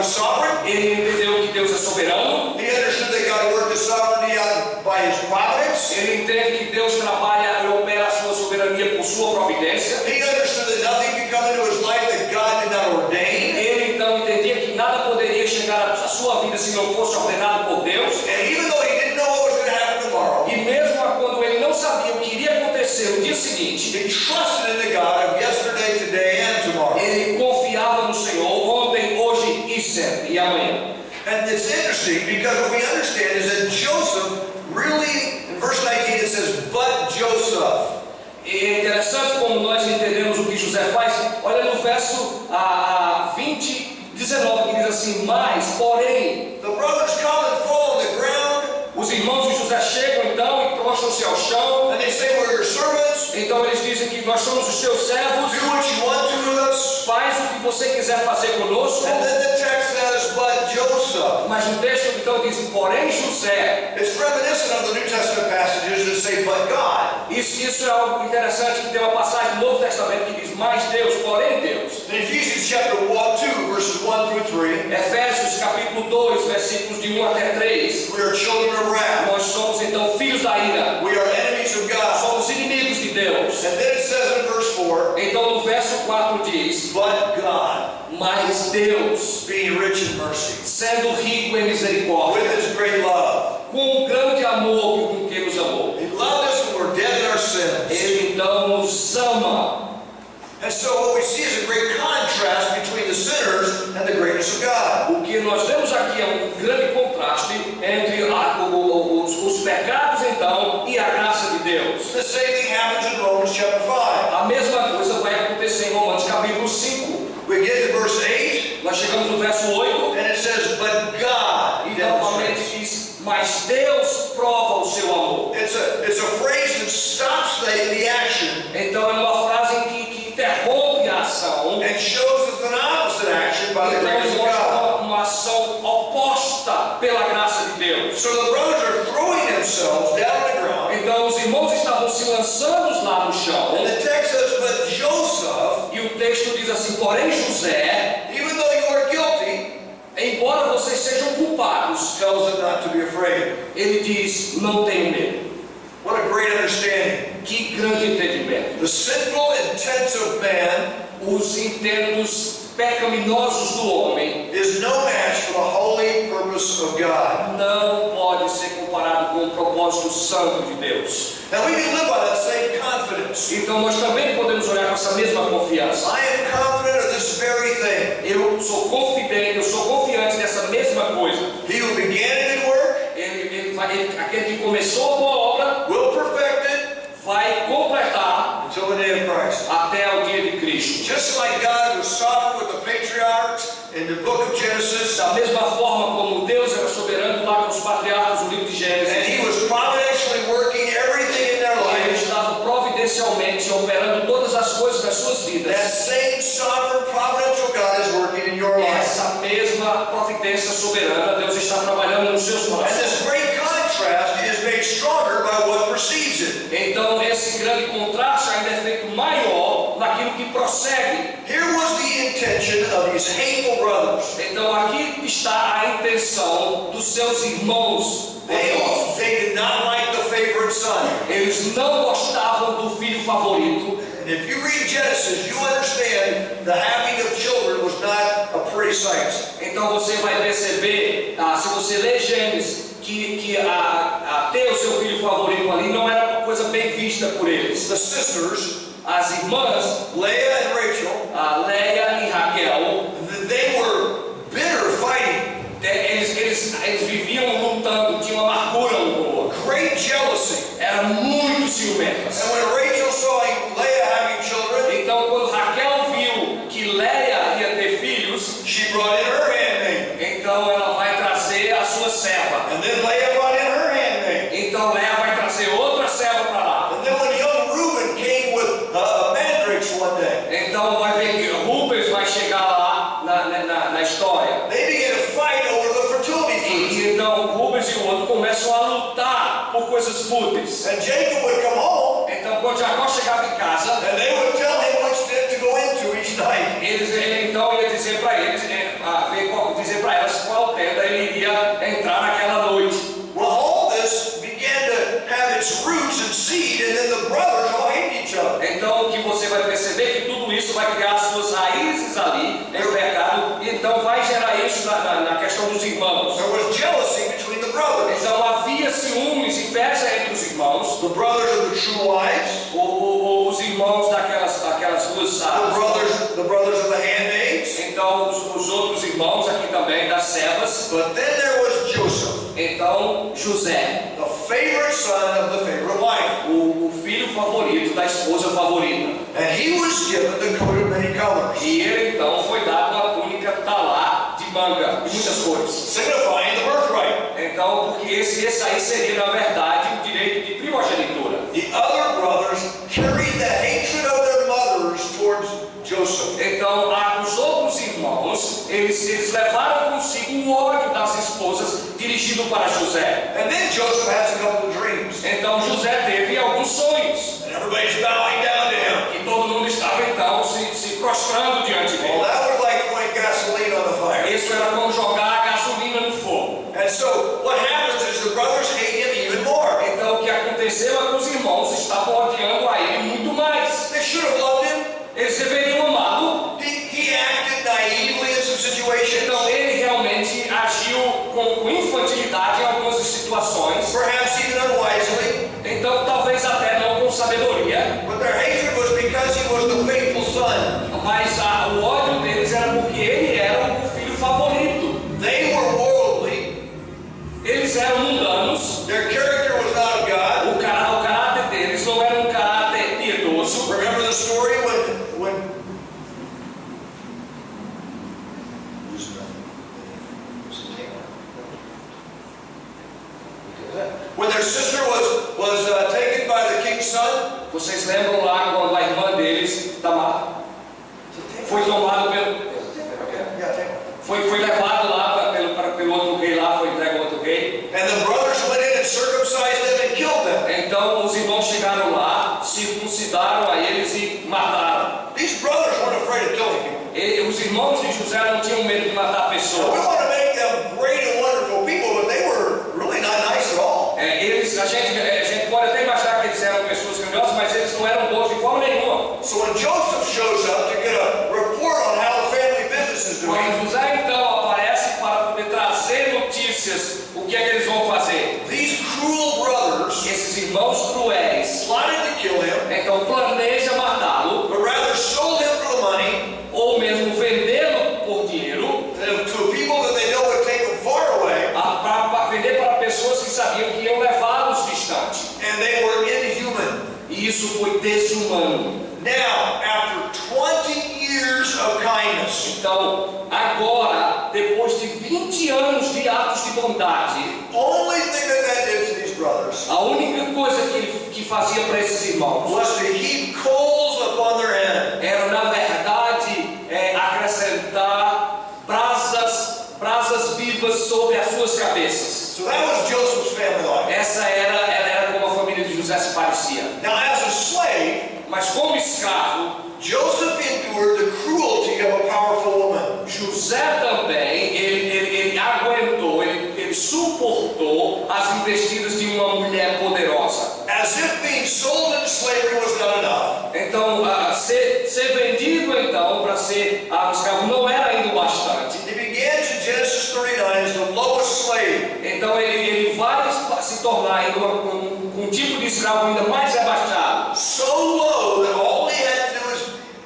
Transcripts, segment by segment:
was sovereign. Ele entendeu que Deus é soberano. He understood that God worked His sovereignty out by His providence. Ele entende que Deus trabalha e opera a sua soberania por sua providência. He understood that nothing could come into his life that God did not ordain. Ele então entendia que nada poderia chegar à sua vida se não fosse ordenado por Deus. And even though he didn't know what was going to happen tomorrow, E mesmo quando ele não sabia o que iria acontecer no dia seguinte, he trusted in the God of yesterday, today, and tomorrow. ele confiava no Senhor ontem, hoje e sempre, e amanhã. And it's interesting because what we understand is that Joseph really, in verse 19 it says, but Joseph. E é interessante como nós entendemos o que José faz. Olha no verso 20, 19, que diz assim: mas, porém, The brothers come and fall on the ground, os irmãos de José chegam então e prostram-se ao chão. and they say, we're your servants, Então eles dizem que nós somos os teus servos, do what you want to with us. faz o que você quiser fazer conosco. And then the text says, but Joseph. Mas o texto então diz: porém José. It's reminiscent of the New Testament passages that say, but God. Isso é algo interessante, que tem uma passagem do Novo Testamento que diz: mas Deus, porém Deus. In Ephesians chapter 2, verses 1 through 3, Efésios capítulo 2, versículos de 1 até 3. we are children of wrath. Nós somos então filhos da ira. We are enemies of God. Somos inimigos de Deus. And then it says in verse 4, Então no verso 4 diz: but God, mas Deus, being rich in mercy, sendo rico em misericórdia, with His great love, com o grande amor com que nos amou, He loved us when we're dead in our sins. Ele então nos ama. And so what we see is a great contrast between the sinners and the greatness of God. O que nós vemos aqui é um grande contraste entre os pecados então e a graça de Deus. The same thing happens in Romans chapter 5. A mesma coisa vai acontecer em Romanos capítulo 5. We get to verse 8, Nós chegamos no verso 8 and it says, but God e novamente demonstrates. diz: mas Deus prova o seu amor. It's a phrase that stops the action Então é uma frase que interrompe a ação. and shows us an opposite action by the Então grace of God. mostra uma ação oposta pela graça de Deus. So the brothers are throwing themselves down on the ground, Então os irmãos estavam se lançando lá no chão. and the text says, but Joseph, E o texto diz assim: porém José, even though you are guilty, embora vocês sejam culpados, tells them not to be afraid. ele diz: não tenham medo. What a great understanding. Que grande entendimento. The sinful intents of man Os intentos pecaminosos do homem is no match for the holy purpose of God. não pode ser comparado com o propósito santo de Deus. Now we can live by that same confidence. Então nós também podemos olhar com essa mesma confiança. I am confident of this very thing. Eu sou confiante dessa mesma coisa. He who began a good work Aquele que começou a boa obra will perfect it vai completar until the day of Christ. até o dia de Cristo. Just like God was sovereign with the patriarchs in the book of Genesis, Da mesma forma como Deus era soberano lá com os patriarcas no livro de and Gênesis, He was providentially working everything in their Ele lives, estava providencialmente operando todas as coisas das suas vidas. that same sovereign providential God is working in your life. Essa mesma providência soberana Deus está trabalhando nos seus And corações. this great contrast is made stronger by what precedes it. Então esse grande contraste ainda é feito maior naquilo que prossegue. Here was the intention of these hateful brothers. Então aqui está a intenção dos seus irmãos odiosos. They did not like the favorite son. Eles não gostavam do filho favorito. And if you read Genesis, you understand the having of children was not a pretty sight. Então você vai perceber, se você ler Gênesis, que ter o seu filho favorito ali não era uma coisa bem vista por eles. The sisters, As irmãs, Leah and Rachel, Leia e Raquel, they were bitter fighting, eles viviam lutando, tinham amargura um com o outro. great jealousy. Eram muito ciumentas. And when Rachel saw Leah having children, Então quando Raquel viu que Leia ia ter filhos, she brought in her handmaid. então ela vai trazer a sua serva. And then Leah brought in her handmaid. Então Leia vai trazer outra serva para lá. And then when young Reuben came with a mandrakes one day, Então vai ver que Rubens vai chegar lá na história. they began to fight over the fertility fruit. E então Rubens e o outro começam a lutar por coisas fúteis. And Jacob would come home, Então quando Jacó chegava em casa, and they would tell him which tent to go into each night. ele então ia dizer para eles, isso vai criar as suas raízes ali em pecado, e então vai gerar isso na questão dos irmãos. There was jealousy between the brothers. Então havia ciúmes, inveja entre os irmãos, The brothers of the true wives, os irmãos daquelas duas the brothers of the handmaids. então os outros irmãos aqui também das servas. But then there was Joseph, Então José, the favorite son of the favorite wife. o filho favorito da esposa favorita. And he was given the coat of many colors, E ele então foi dado uma túnica talá de manga, de muitas cores. signifying the birthright. Então, porque esse aí seria, na verdade, o direito de primogenitura. The other brothers carried the hatred of their mothers towards Joseph. Então, os outros irmãos, eles levaram consigo o ódio das esposas dirigido para José. And then Joseph has a couple of dreams. Então, José teve alguns sonhos. And everybody's bowing down to him. E todo mundo estava, então, se prostrando diante Well, dele. that was like throwing gasoline on the fire. Isso era como jogar gasolina no fogo. And so what happens is the brothers hate him even more. Então, o que aconteceu é que os irmãos estavam odiando a ele muito mais. They should have loved him. Eles deveriam amá-lo. He acted naively in some situations, Então, ele realmente agiu com infantilidade em algumas situações. perhaps even unwisely. Então, talvez até não com sabedoria. But their hatred was because he was the faithful son. Mas o ódio deles era porque ele era o filho favorito. They were worldly. Eles eram mundanos. Their character was not of God. O caráter deles não era um caráter piedoso. Remember the story when their sister was taken by the king's son? Vocês lembram lá quando a irmã deles, Tamar, foi tomada pelo... Foi levado lá pelo outro rei lá, foi entregue ao outro rei. And the brothers went in and circumcised them and killed them. Então os irmãos chegaram lá, circuncidaram a eles e mataram. These brothers weren't afraid of killing people. E os irmãos de José não tinham medo de matar We pessoas. want to make them great and wonderful people, but they were really not nice at all. A gente pode até imaginar que eles eram pessoas grandiosas, mas eles não eram bons de forma nenhuma. So when Joseph shows up to get a report on how the family business is doing, Quando José então aparece para poder trazer notícias, o que é que eles vão fazer? these cruel brothers Esses irmãos cruéis, plotted to kill him, então planeja matá-lo, but rather sold him for the money ou mesmo vendê-lo por dinheiro, to people that they know would take them far away, para vender para pessoas que sabiam que iam levá-los distante. and they were inhuman. E isso foi desumano. Now, after 20 years of kindness, Então, agora, depois de 20 anos de atos de bondade, only thing that did to these brothers a única coisa que fazia para esses irmãos was to heap coals upon their head. era, na verdade, acrescentar brasas vivas sobre as suas cabeças. So that was Joseph's family life. Ela era como a família de José se parecia. Now, as a slave, Mas como escravo, Joseph endured the cruelty of a powerful woman. José também, ele aguentou, ele suportou as investidas de uma mulher poderosa. As if being sold into slavery was not enough, Então, ser vendido então para ser escravo não era ainda o bastante. he began in Genesis 39 as the lowest slave. Então ele vai se tornar ainda um tipo de escravo ainda mais rebaixado. So low that all he had to do was,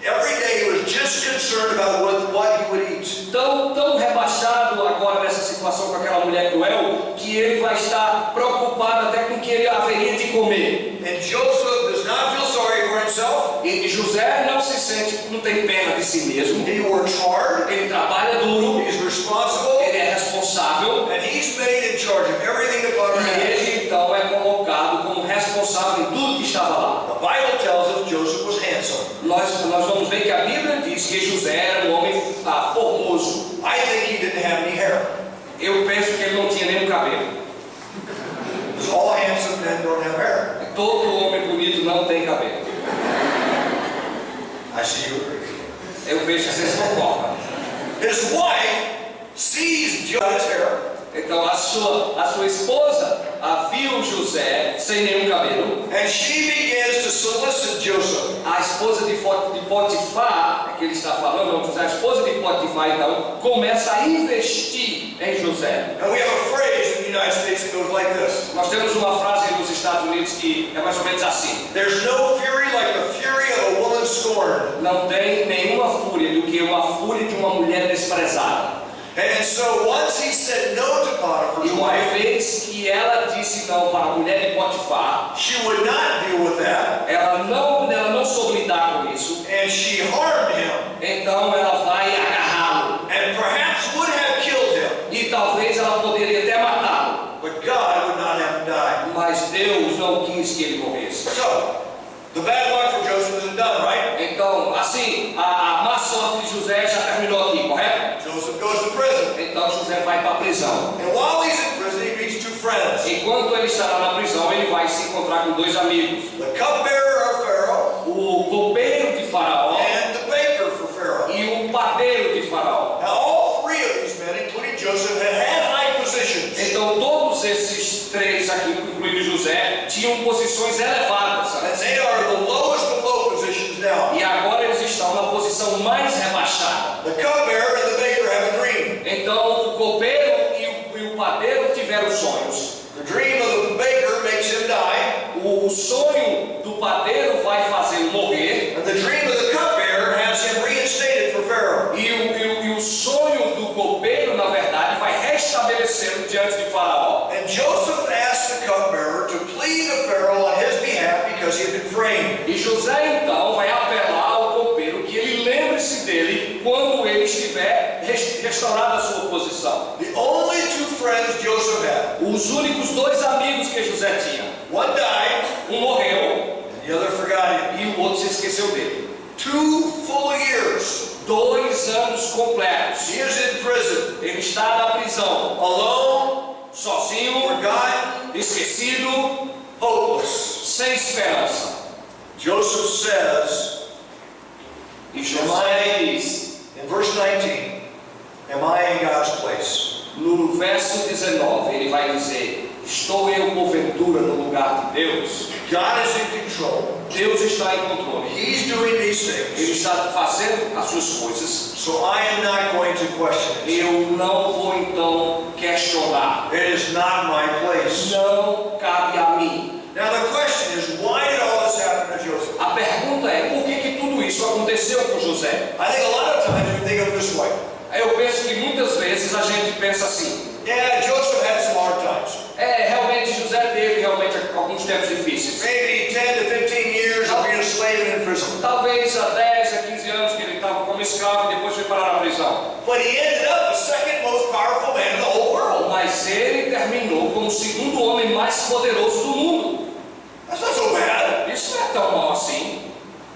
every day he was just concerned about what he would eat. Tão rebaixado agora nessa situação com aquela mulher cruel, que ele vai estar preocupado até com o que ele haveria de comer. And Joseph does not feel sorry for himself. E José não se sente, não tem pena de si mesmo. He works hard, Ele trabalha duro, he's responsible, ele é responsável, and he's made in charge of everything the Father e has. ele então é colocado como responsável em tudo que estava lá. The Bible tells us Joseph was handsome. Nós vamos ver que a Bíblia diz que José era um homem formoso. I think he didn't have any hair. Eu penso que ele não tinha nenhum cabelo. Because all handsome men don't have hair. Todo homem bonito não tem cabelo. I see you agree. Eu vejo que vocês concordam. His wife sees Joseph's hair, Então a sua esposa viu José sem nenhum cabelo. And she begins to solicit Joseph. A esposa de Potifar, que ele está falando, não, José, a esposa de Potifar, então, começa a investir em José. And we have a phrase in the United States that goes like this. Nós temos uma frase nos Estados Unidos que é mais ou menos assim: There's no fury like the fury of a woman scorned. não tem nenhuma fúria do que uma fúria de uma mulher desprezada. And so once he said no to E Potiphar's uma wife, vez que ela disse não para a mulher de Potifar, she would not deal with that, ela não soube lidar com isso, and she harmed him, então ela vai agarrá-lo. and perhaps would have killed him, E talvez ela poderia até matá-lo, but God would not have him die. mas Deus não quis que ele morresse. So, the bad luck for Joseph isn't done, right? Então, assim, a má sorte de José já terminou aqui, correto? Joseph goes to prison, Então José vai para a prisão. and while he's in prison, he meets two friends. Enquanto ele estará na prisão, ele vai se encontrar com dois amigos: The cupbearer of Pharaoh o copeiro de Faraó and the baker for Pharaoh. e o padeiro de Faraó. Now, all three of these men, including Joseph, had high positions. Então todos esses três aqui, incluindo José, tinham posições elevadas. And they are the lowest of low positions now. E agora eles estão na posição mais rebaixada. The cupbearer and the baker have a dream. Então o copeiro e o padeiro tiveram sonhos. The dream of the baker makes him die, O sonho do padeiro vai fazê-lo morrer. and the dream of the cupbearer has him reinstated for Pharaoh. E o sonho do copeiro, na verdade, vai restabelecê-lo diante de Faraó. And Joseph asked the cupbearer to plead to Pharaoh on his behalf because he had been framed. E José então vai apelar ao copeiro que ele lembre-se dele quando ele estiver restaurado a sua posição. The only two friends Joseph had, Os únicos dois amigos que José tinha, one died, um morreu and the other forgot him. e o outro se esqueceu dele. 2 full years, 2 anos completos. he is in prison, Ele está na prisão, alone, sozinho, forgotten, esquecido, hopeless. sem esperança. Joseph says, E José diz, in verse 19, am I in God's place? no verso 19, ele vai dizer: estou eu porventura no lugar de Deus? God is in control. Deus está em controle. He's doing these Ele things. está fazendo as suas coisas. So I am not going to question it. Eu não vou então questionar. It is not my place. Não cabe a mim. Now the question is, why did all this happen to Joseph? A pergunta é: por que tudo isso aconteceu com José? I think a lot of times we think of it this way. Eu penso que muitas vezes a gente pensa assim: Yeah, Joseph had some hard times. realmente José teve alguns tempos difíceis. Maybe 10 to 15 years of being a slave and in prison. Talvez há 10 a 15 anos que ele estava como escravo e depois foi parar na prisão. But he ended up the second most powerful man in the whole world. Mas ele terminou como o segundo homem mais poderoso do mundo. That's not so bad. Isso não é tão mal assim.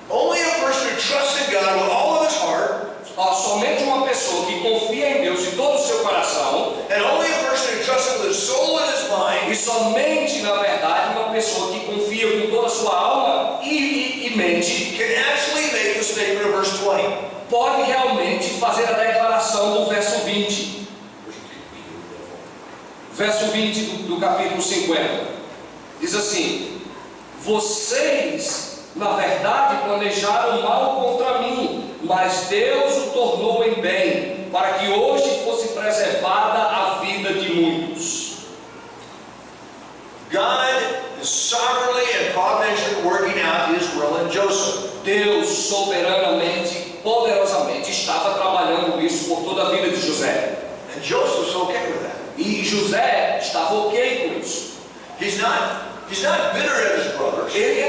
Only a person who trusts in God with all of his heart, Somente uma pessoa que confia em Deus de todo o seu coração, and only a person who trusts him with his soul and his mind, e somente, na verdade, uma pessoa que confia com toda a sua alma e mente, can actually make the statement of verse 20. pode realmente fazer a declaração do verso 20. Verso 20 do capítulo 50. Diz assim: vocês, na verdade, planejaram mal contra mim, mas Deus o tornou em bem, para que hoje fosse preservada a vida de muitos. God is sovereignly and providentially working out his will in Joseph. Deus soberanamente, poderosamente estava trabalhando isso por toda a vida de José. And Joseph's okay with that. E José estava ok com isso. He's not bitter at his brothers Ele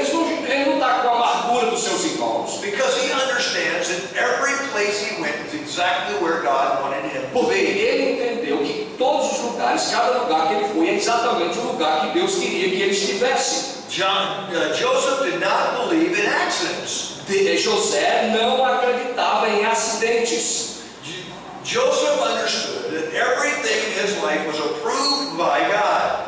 não está com a amargura dos seus irmãos, because he understands that every place he went is exactly where God wanted him to porque be. ele entendeu que todos os lugares, cada lugar que ele foi, é exatamente o lugar que Deus queria que ele estivesse. Joseph did not believe in accidents. José não acreditava em acidentes. Joseph understood that everything in his life was approved by God.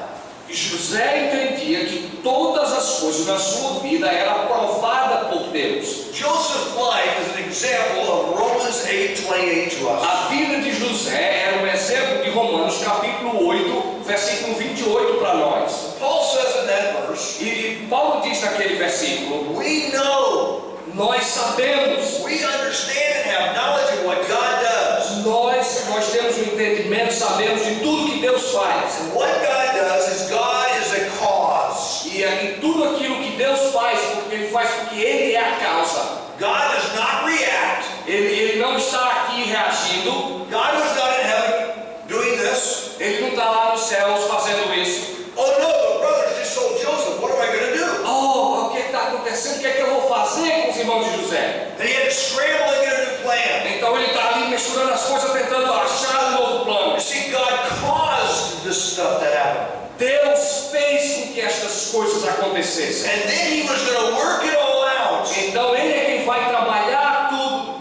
José entendia que todas as coisas na sua vida eram aprovadas por Deus. Joseph's life is an example of Romans 8:28 to us. A vida de José era um exemplo de Romanos capítulo 8, versículo 28 para nós. Paul says in that verse, E Paulo diz naquele versículo: we know, nós sabemos, we understand and have knowledge of what God does. nós temos o entendimento, sabemos de tudo que Deus faz. And what God does is God is a cause. E tudo aquilo que Deus faz, Ele faz porque Ele é a causa. God does not react. Ele não está aqui reagindo. God was not in heaven doing this. Ele não está lá nos céus fazendo isso. Oh no, the brothers just sold Joseph. What am I going to do? Oh, o que está acontecendo? O que é que eu vou fazer com os irmãos de José? And he had to scramble and get a new plan. Então ele está ali misturando as coisas, tentando achar um novo plano. You see, God caused this stuff to happen. Deus fez com que estas coisas acontecessem. And then he was going to work it all out. Então Ele é quem vai trabalhar tudo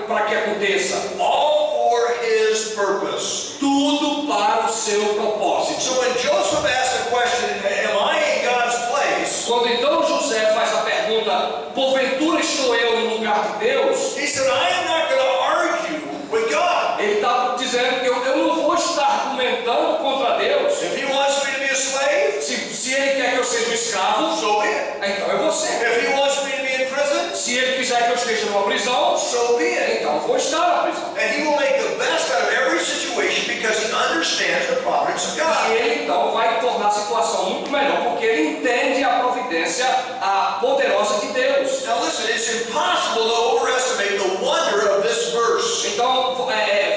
para que aconteça. All for his purpose. Tudo para o seu propósito. So when Joseph asked the question, am I in God's place? Quando então José faz a pergunta, porventura estou eu no lugar de Deus? He said, I am not going to argue with God. Ele está dizendo que eu não vou estar argumentando contra Deus. If he wants me to be a slave, Se Ele quer que eu seja um escravo, so be it. então eu vou ser. If he wants me to be in prison, Se Ele quiser que eu esteja numa prisão, so be it. então eu vou estar na prisão. And he will make the best out of every situation because he understands the providence of E God. Ele então vai tornar a situação muito melhor, porque Ele entende a providência poderosa de Deus. Now listen, it's impossible to overestimate the wonder of this verse. Então,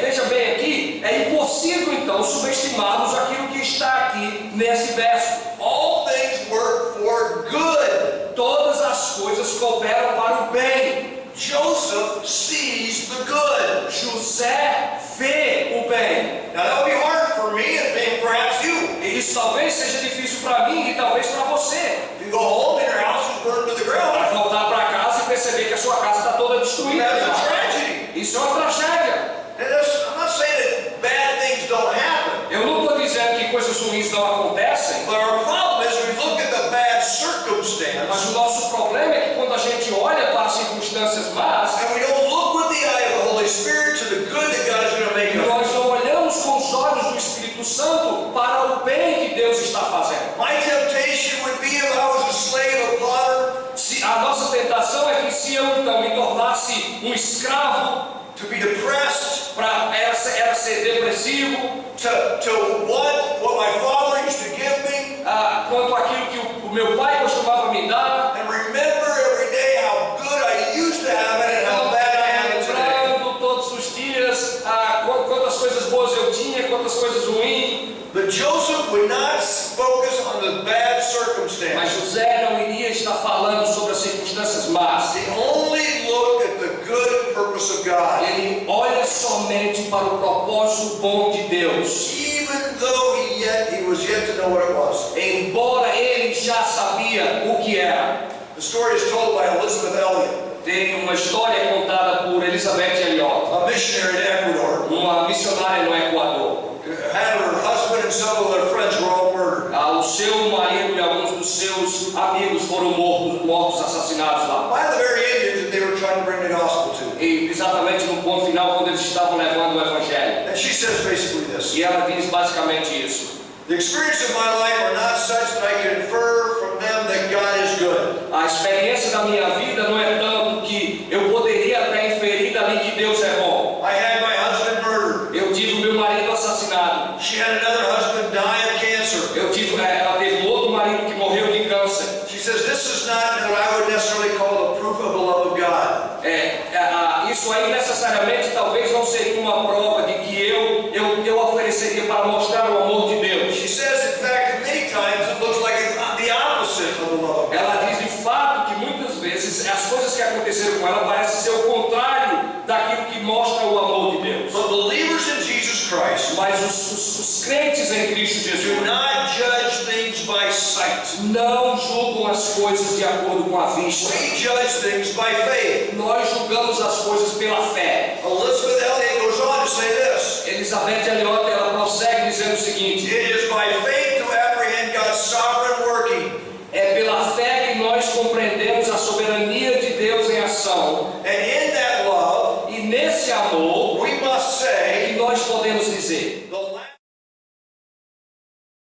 veja bem aqui, é impossível então subestimarmos aquilo que está aqui nesse verso. All things work for good. Todas as coisas cooperam para o bem. Joseph sees the good. José vê o bem. Now that would be hard for me and perhaps you. E isso talvez seja difícil para mim e talvez para você. If you go home and your house is burned to the ground, Para voltar para casa e perceber que a sua casa está toda destruída. that's a tragedy. Isso é uma tragédia. And I'm not saying that bad things don't happen. Eu não estou dizendo que coisas ruins não acontecem, But our problem is we look at the bad mas circumstance o nosso problema é que quando a gente olha para as circunstâncias más, and we don't look with the eye of the Holy Spirit to the good that God is going to make of it. nós não olhamos com os olhos do Espírito Santo para o bem que Deus está fazendo. My temptation would be if I was a slave of Potter A nossa tentação é que se eu então me tornasse um escravo, to be depressed, era ser depressivo, to want what my father used to give me, quanto àquilo que o meu pai costumava me dar, and remember every day how good I used to have it and how bad I have it today. lembrando todos os dias quantas coisas boas eu tinha, quantas coisas ruins. But Joseph would not focus on the bad Mas circumstance. José não iria estar falando sobre as circunstâncias más. He only looked at the good purpose of God. Ele olha somente para o propósito bom de Deus. Even though he was yet to know what it was. Embora ele já sabia o que era. The story is told by Elizabeth Elliot, Tem uma história contada por Elizabeth Elliot, a missionary in Ecuador. uma missionária no Equador. Had her husband and some of their friends were all murdered. O seu marido e alguns dos seus amigos foram mortos, assassinados lá. By the very Indians that they were trying to bring the gospel to. E exatamente no ponto final, quando eles estavam levando o Evangelho. And she says basically this. E ela diz basicamente isso. The experience of my life are not such that I can infer from them that God is good. A experiência da minha vida não é tanto que eu poderia até inferir dali que Deus é bom. I had my husband murdered. Eu tive o meu marido assassinado. She had another husband die of cancer. Ela teve um outro marido que morreu de câncer. She says this is not what I would necessarily call the proof of the love of God. Isso aí necessariamente talvez não seria uma prova de que eu ofereceria para mostrar o amor de Deus. She says, in fact, many times it looks like it's the opposite of the love of God. Ela diz de fato que muitas vezes as coisas que aconteceram com ela parecem ser o contrário daquilo que mostra o amor de Deus. But believers in Jesus Christ Mas os crentes em Cristo do Jesus not judge things by sight. não julgam as coisas de acordo com a vista. We judge things by faith. Nós julgamos as coisas pela fé. Elizabeth Elliot goes on to say this. Elizabeth Elliot, ela prossegue dizendo o seguinte: It is by